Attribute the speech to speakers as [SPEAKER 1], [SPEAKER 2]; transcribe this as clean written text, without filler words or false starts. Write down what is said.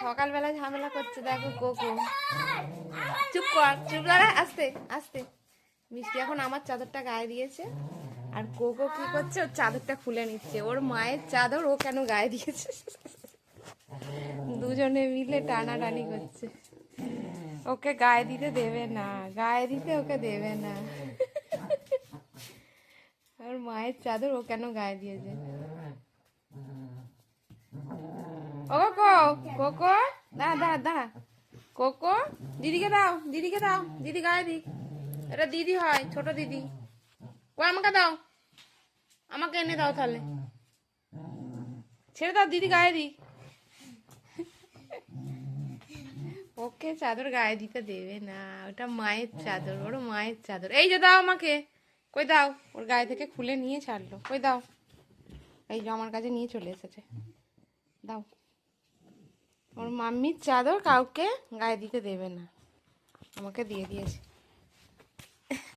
[SPEAKER 1] সকালবেলা ঝামেলা করছে দেখো কোকো। চুপ কর, চুপ কর, আস্তে আস্তে। মিষ্টি এখন আমার চাদরটা গায়ে দিয়েছে, আর কোকো কি করছে, ওর চাদরটা খুলে নিচ্ছে। ওর মায়ের চাদর ও কেন গায়ে দিয়েছে, দুজনে মিলে টানাটানি করছে। ওকে গায়ে দিতে দেবে না, গায়ে দিতে ওকে দেবে না। ওর মায়ের চাদর ও কেন গায়ে দিয়েছে। ও কোকো, কোকো দা দা দা, কোকো দিদিকে দাও, দিদিকে দাও, দিদি গায়ে দি। এটা দিদি হয়, ছোট দিদি। ও আমাকে দাও, আমাকে এনে দাও তাহলে। ছেড়ে দাও, দিদি গায়ে দি। ওকে চাদর গায়ে দিতে দেবে না, ওটা মায়ের চাদর, ওর মায়ের চাদর। এই যে দাও আমাকে, কই দাও। ওর গায়ে থেকে খুলে নিয়ে ছাড়লো, কই দাও। এই যে আমার কাছে নিয়ে চলে এসেছে, দাও। ওর মাম্মির চাদর কাউকে গায়ে দিতে দেবে না, আমাকে দিয়ে দিয়েছে।